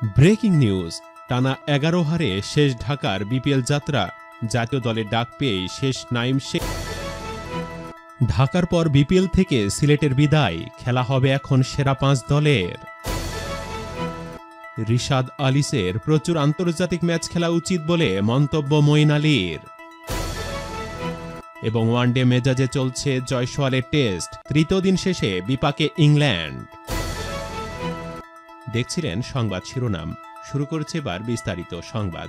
Breaking news. টানা 11 হারে শেষ ঢাকার বিপিএল যাত্রা। জাতীয় দলে ডাক পেয়েই শেষ নাঈম শেখ। ঢাকার পর বিপিএল থেকে সিলেটের বিদায়, খেলা হবে এখন সেরা 5 দলের। রিশাদ আলিসের প্রচুর আন্তর্জাতিক ম্যাচ খেলা উচিত বলে মন্তব্য মঈন আলীর। এবং ওয়ানডে মেজাজে চলছে জয়সওয়ালের টেস্ট, তৃতীয় দিন শেষে বিপাকে ইংল্যান্ড। দেখছিলেন সংবাদ শিরোনাম, শুরু করছে এবার বিস্তারিত সংবাদ।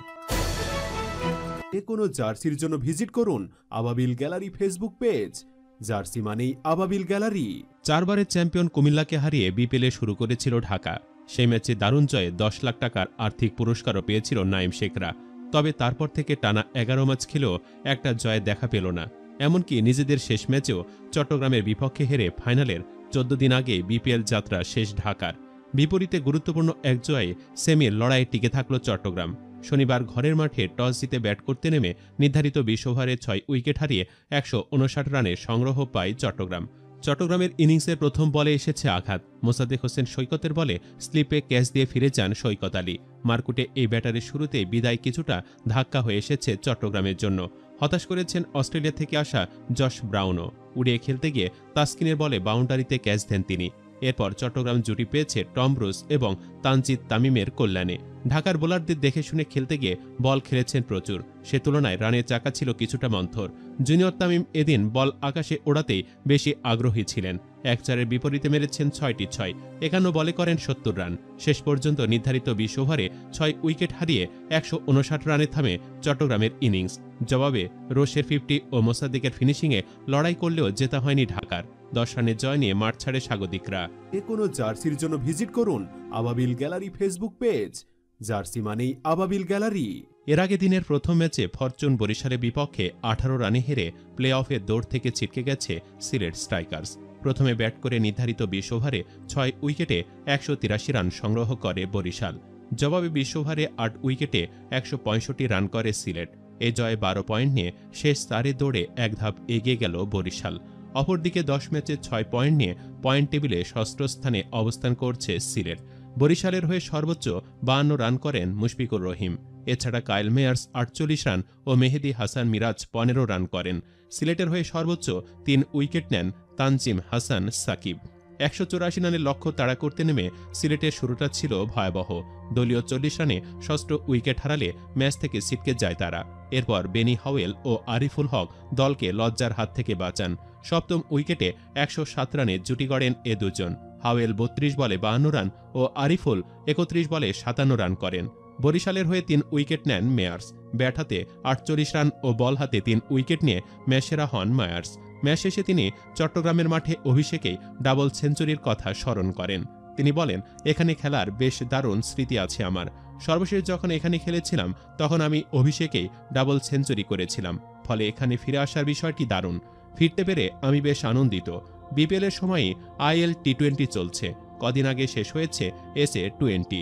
কোনো জার্সির জন্য ভিজিট করুন আবাবিল গ্যালারি ফেসবুক পেজ। জার্সি মানেই আবাবিল গ্যালারি। 4 বারের চ্যাম্পিয়ন কুমিল্লাকে হারিয়ে বিপিএলে শুরু করেছিল ঢাকা। সেই ম্যাচে দারুণ জয়ে 10 লাখ টাকার আর্থিক পুরস্কারও পেয়েছিল নাঈম শেখরা। তবে তারপর থেকে টানা 11 ম্যাচ খেলেও একটা জয়ে দেখা পেল না। এমনকি নিজেদের শেষ ম্যাচেও চট্টগ্রামের বিপক্ষে হেরে ফাইনালের 14 দিন আগে বিপিএল যাত্রা শেষ ঢাকার। বিপরীতে গুরুত্বপূর্ণ এক জয়ে সেমির লড়াইয়ে টিকে থাকল চট্টগ্রাম। শনিবার ঘরের মাঠে টস জিতে ব্যাট করতে নেমে নির্ধারিত 20 ওভারে 6 উইকেট হারিয়ে 159 রানের সংগ্রহ পায় চট্টগ্রাম। চট্টগ্রামের ইনিংসের প্রথম বলে এসেছে আঘাত। মোসাদ্দেক হোসেন সৈকতের বলে স্লিপে ক্যাচ দিয়ে ফিরে যান সৈকত আলী। মারকুটে এই ব্যাটারের শুরুতে বিদায় কিছুটা ধাক্কা হয়ে এসেছে চট্টগ্রামের জন্য। হতাশ করেছেন অস্ট্রেলিয়া থেকে আসা জশ ব্রাউনও। উড়িয়ে খেলতে গিয়ে তাসকিনের বলে বাউন্ডারিতে ক্যাচ দেন তিনি। এরপর চট্টগ্রাম জুটি পেয়েছে টম ব্রুস এবং তানজিদ তামিমের কল্যাণে। ঢাকার বোলারদের দেখে শুনে খেলতে গিয়ে বল খেলেছেন প্রচুর। সে তুলনায় রানের চাকা ছিল কিছুটা মন্থর। জুনিয়র তামিম এদিন বল আকাশে ওড়াতেই বেশি আগ্রহী ছিলেন। 1-4-এর বিপরীতে মেরেছেন 6টি 6। 51 বলে করেন 70 রান। শেষ পর্যন্ত নির্ধারিত 20 ওভারে 6 উইকেট হারিয়ে 159 রানে থামে চট্টগ্রামের ইনিংস। জবাবে রোশের 50 ও মোসাদ্দেকের ফিনিশিংয়ে লড়াই করলেও জেতা হয়নি ঢাকার। 10 রানের জয় নিয়ে মাঠ ছাড়ে স্বাগতিকরা। কোনো জার্সির জন্য ভিজিট করুন আবাবিল গ্যালারি ফেসবুক পেজ। জার্সি মানেই আবাবিল গ্যালারি। এর আগে দিনের প্রথম ম্যাচে ফরচুন বরিশালের বিপক্ষে 18 রানে হেরে প্লে অফের দৌড় থেকে ছিটকে গেছে সিলেট স্ট্রাইকার্স। প্রথমে ব্যাট করে নির্ধারিত 20 ওভারে 6 উইকেটে 183 রান সংগ্রহ করে বরিশাল। জবাবে 20 ওভারে 8 উইকেটে 165 রান করে সিলেট। এ জয়ে 12 পয়েন্ট নিয়ে শেষ 4 দৌড়ে এক ধাপ এগিয়ে গেল বরিশাল। অপরদিকে 10 ম্যাচে 6 পয়েন্ট নিয়ে পয়েন্ট টেবিলে ষষ্ঠ স্থানে অবস্থান করছে সিলেট। বরিশালের হয়ে সর্বোচ্চ 52 রান করেন মুশফিকুর রহিম। এছাড়া কাইল মেয়ার্স 48 রান ও মেহেদী হাসান মিরাজ 15 রান করেন। সিলেটের হয়ে সর্বোচ্চ 3 উইকেট নেন তানজিম হাসান সাকিব। 184 রানের লক্ষ্য তাড়া করতে নেমে সিলেটের শুরুটা ছিল ভয়াবহ। দলীয় 40 রানে ষষ্ঠ উইকেট হারালে ম্যাচ থেকে ছিটকে যায় তারা। এরপর বেনি হাওয়েল ও আরিফুল হক দলকে লজ্জার হাত থেকে বাঁচান। সপ্তম উইকেটে 107 রানে জুটি গড়েন এ দুজন। হাওয়েল 32 বলে 52 রান ও আরিফুল 31 বলে 57 রান করেন। বরিশালের হয়ে 3 উইকেট নেন মেয়ার্স। ব্যাট হাতে 48 রান ও বল হাতে 3 উইকেট নিয়ে ম্যাচ সেরা হন মেয়ার্স। ম্যাচ শেষে তিনি চট্টগ্রামের মাঠে অভিষেকেই ডাবল সেঞ্চুরির কথা স্মরণ করেন। তিনি বলেন, এখানে খেলার বেশ দারুণ স্মৃতি আছে আমার। সর্বশেষ যখন এখানে খেলেছিলাম তখন আমি অভিষেকেই ডাবল সেঞ্চুরি করেছিলাম। ফলে এখানে ফিরে আসার বিষয়টি দারুণ। ফিরতে পেরে আমি বেশ আনন্দিত। বিপিএলের সময়ই আইএল টি20 চলছে। কদিন আগে শেষ হয়েছে SA20।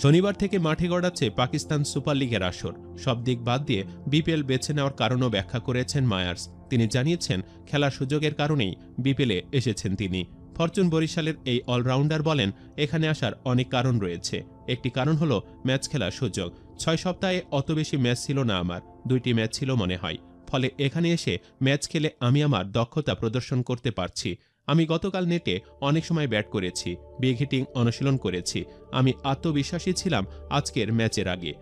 শনিবার থেকে মাঠে গড়াচ্ছে পাকিস্তান সুপার লিগের আসর। সব দিক বাদ দিয়ে বিপিএল বেছে নেওয়ার কারণও ব্যাখ্যা করেছেন মায়ার্স। তিনি জানিয়েছেন, খেলার সুযোগের কারণেই বিপিএলে এসেছেন তিনি। ফরচুন বরিশালের এই অলরাউন্ডার বলেন, এখানে আসার অনেক কারণ রয়েছে। একটি কারণ হলো ম্যাচ খেলার সুযোগ। 6 সপ্তাহে অত বেশি ম্যাচ ছিল না আমার, 2টি ম্যাচ ছিল মনে হয়। ফলে এখানে এসে ম্যাচ খেলে আমি আমার দক্ষতা প্রদর্শন করতে পারছি। আমি গতকাল নেটে অনেক সময় ব্যাট করেছি, বিগ হিটিং অনুশীলন করেছি। আমি আত্মবিশ্বাসী ছিলাম আজকের ম্যাচের আগে।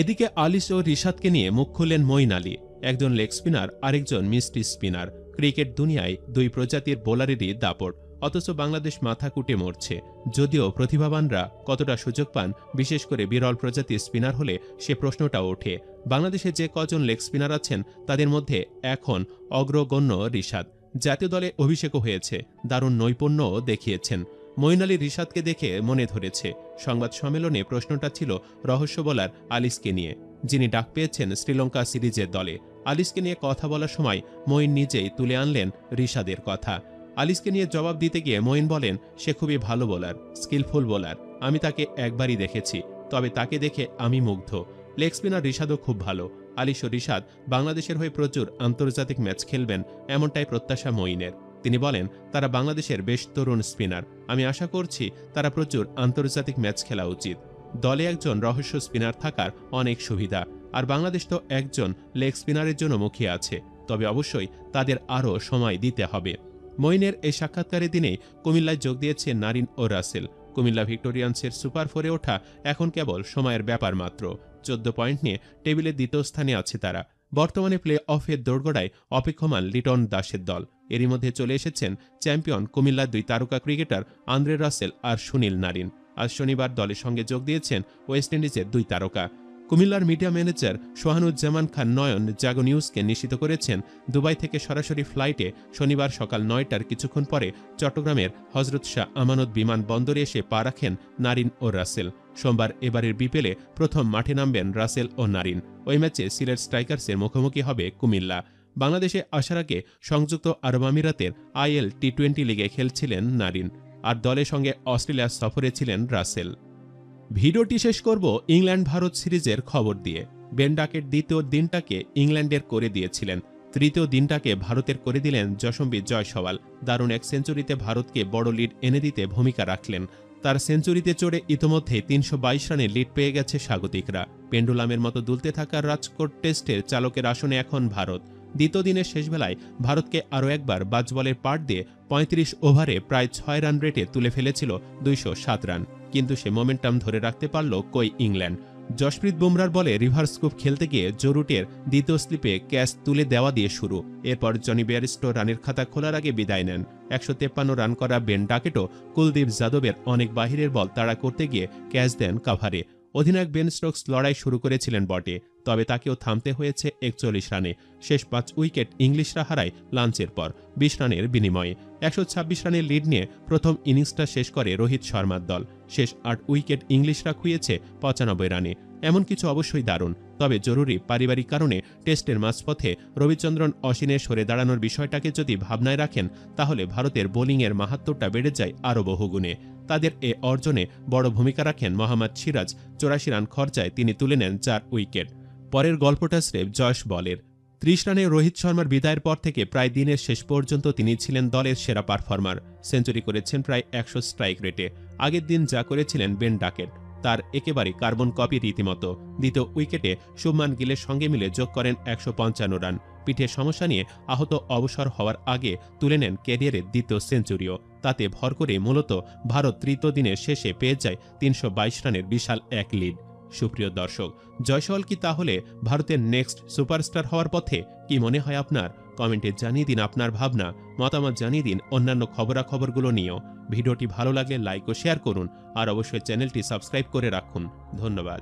এদিকে আলিস ও রিশাদকে নিয়ে মুখ খুললেন মঈন আলী। একজন লেগ স্পিনার, আরেকজন মিস্ট্রি স্পিনার। ক্রিকেট দুনিয়ায় 2 প্রজাতির বোলারেরই দাপট, অথচ বাংলাদেশ মাথা কুটে মরছে। যদিও প্রতিভাবানরা কতটা সুযোগ পান, বিশেষ করে বিরল প্রজাতির স্পিনার হলে সে প্রশ্নটাও ওঠে। বাংলাদেশে যে কজন লেগ স্পিনার আছেন তাদের মধ্যে এখন অগ্রগণ্য রিশাদ। জাতীয় দলে অভিষেকও হয়েছে, দারুণ নৈপুণ্যও দেখিয়েছেন। মঈন আলী রিশাদকে দেখে মনে ধরেছে। সংবাদ সম্মেলনে প্রশ্নটা ছিল রহস্য বোলার আলিসকে নিয়ে, যিনি ডাক পেয়েছেন শ্রীলঙ্কা সিরিজের দলে। আলিসকে নিয়ে কথা বলার সময় মঈন নিজেই তুলে আনলেন রিশাদের কথা। আলিসকে নিয়ে জবাব দিতে গিয়ে মঈন বলেন, সে খুবই ভালো বোলার, স্কিলফুল বোলার। আমি তাকে একবারই দেখেছি, তবে তাকে দেখে আমি মুগ্ধ। লেগ স্পিনার রিশাদও খুব ভালো। আলিস ও রিশাদ বাংলাদেশের হয়ে প্রচুর আন্তর্জাতিক ম্যাচ খেলবেন, এমনটাই প্রত্যাশা মঈনের। তিনি বলেন, তারা বাংলাদেশের বেশ তরুণ স্পিনার। আমি আশা করছি তারা প্রচুর আন্তর্জাতিক ম্যাচ খেলা উচিত। দলে একজন রহস্য স্পিনার থাকার অনেক সুবিধা, আর বাংলাদেশ তো একজন লেগ স্পিনারের জন্য মুখিয়ে আছে, তবে অবশ্যই তাদের আরও সময় দিতে হবে। মঈনের এই সাক্ষাৎকারের দিনেই কুমিল্লায় যোগ দিয়েছে নারিন ও রাসেল। কুমিল্লা ভিক্টোরিয়ান্সের সুপার 4-এ ওঠা এখন কেবল সময়ের ব্যাপার মাত্র। 14 পয়েন্ট নিয়ে টেবিলের দ্বিতীয় স্থানে আছে তারা। বর্তমানে প্লে অফের দোরগোড়ায় অপেক্ষমান লিটন দাসের দল। এরই মধ্যে চলে এসেছেন চ্যাম্পিয়ন কুমিল্লার 2 তারকা ক্রিকেটার আন্দ্রে রাসেল আর সুনীল নারিন। আজ শনিবার দলের সঙ্গে যোগ দিয়েছেন ওয়েস্ট ইন্ডিজের 2 তারকা। কুমিল্লার মিডিয়া ম্যানেজার সোহানুজ্জামান খান নয়ন জাগো নিউজকে নিশ্চিত করেছেন, দুবাই থেকে সরাসরি ফ্লাইটে শনিবার সকাল 9টার কিছুক্ষণ পরে চট্টগ্রামের হজরত শাহ আমানত বিমান বন্দরে এসে পা রাখেন নারিন ও রাসেল। সোমবার এবারের বিপিএলে প্রথম মাঠে নামবেন রাসেল ও নারিন। ওই ম্যাচে সিলেট স্ট্রাইকার্সের মুখোমুখি হবে কুমিল্লা। বাংলাদেশে আসার আগে সংযুক্ত আরব আমিরাতের IL T20 লিগে খেলছিলেন নারিন, আর দলের সঙ্গে অস্ট্রেলিয়া সফরে ছিলেন রাসেল। ভিডিওটি শেষ করব ইংল্যান্ড ভারত সিরিজের খবর দিয়ে। বেন ডাকেট দ্বিতীয় দিনটাকে ইংল্যান্ডের করে দিয়েছিলেন, তৃতীয় দিনটাকে ভারতের করে দিলেন যশম্বী জয়সওয়াল। দারুণ এক সেঞ্চুরিতে ভারতকে বড় লিড এনে দিতে ভূমিকা রাখলেন। তার সেঞ্চুরিতে চড়ে ইতোমধ্যে 322 রানে লিড পেয়ে গেছে স্বাগতিকরা। পেন্ডুলামের মতো দুলতে থাকা রাজকোট টেস্টের চালকের আসনে এখন ভারত। দ্বিতীয় দিনের শেষবেলায় ভারতকে আরও একবার বাজবলের পাট দিয়ে 35 ওভারে প্রায় 6 রান রেটে তুলে ফেলেছিল 207 রান, কিন্তু সে মোমেন্টাম ধরে রাখতে পারল কই ইংল্যান্ড। জশপ্রীত বুমরার বলে রিভার্স স্কুপ খেলতে গিয়ে জরুটের দ্বিতীয় স্লিপে ক্যাচ তুলে দেওয়া দিয়ে শুরু। এরপর জনি বেয়ারস্টো রানের খাতা খোলার আগে বিদায় নেন। 153 রান করা বেন ডাকেটও কুলদীপ যাদবের অনেক বাহিরের বল তাড়া করতে গিয়ে ক্যাচ দেন কাভারে। অধিনায়ক বেন স্টোকস লড়াই শুরু করেছিলেন বটে, তবে তাকেও থামতে হয়েছে 41 রানে। শেষ 5 উইকেট ইংলিশরা হারায় লাঞ্চের পর 20 রানের বিনিময়ে। 126 রানের লিড নিয়ে প্রথম ইনিংসটা শেষ করে রোহিত শর্মার দল। শেষ 8 উইকেট ইংলিশরা খুইয়েছে 95 রানে। এমন কিছু অবশ্যই দারুণ, তবে জরুরি পারিবারিক কারণে টেস্টের মাঝপথে রবিচন্দ্রন অশ্বিনের সরে দাঁড়ানোর বিষয়টাকে যদি ভাবনায় রাখেন, তাহলে ভারতের বোলিংয়ের মাহাত্ম্যটা বেড়ে যায় আরও বহুগুণে। তাদের এ অর্জনে বড় ভূমিকা রাখেন মোহাম্মদ সিরাজ। 84 রান খরচায় তিনি তুলে নেন 4 উইকেট। পরের গল্পটা স্রেফ জশ বলের। 30 রানে রোহিত শর্মার বিদায়ের পর থেকে প্রায় দিনের শেষ পর্যন্ত তিনি ছিলেন দলের সেরা পারফর্মার। সেঞ্চুরি করেছেন প্রায় 100 স্ট্রাইক রেটে। আগের দিন যা করেছিলেন বেন ডাকেট তার একেবারে কার্বন কপি রীতিমতো। দ্বিতীয় উইকেটে শুভমান গিলের সঙ্গে মিলে যোগ করেন 155 রান। পিঠের সমস্যা নিয়ে আহত অবসর হওয়ার আগে তুলে নেন ক্যারিয়ারের দ্বিতীয় সেঞ্চুরিও। তাতে ভর করে মূলত ভারত তৃতীয় দিনের শেষে পেয়ে যায় 322 রানের বিশাল এক লিড। সুপ্রিয় দর্শক, জয়সওয়াল কি তাহলে ভারতের নেক্সট সুপারস্টার হওয়ার পথে? কি মনে হয় আপনার? কমেন্টে জানিয়ে দিন আপনার ভাবনা, মতামত জানিয়ে দিন অন্যান্য খবরাখবরগুলো নিয়েও। ভিডিওটি ভালো লাগলে লাইক ও শেয়ার করুন, আর অবশ্যই চ্যানেলটি সাবস্ক্রাইব করে রাখুন। ধন্যবাদ।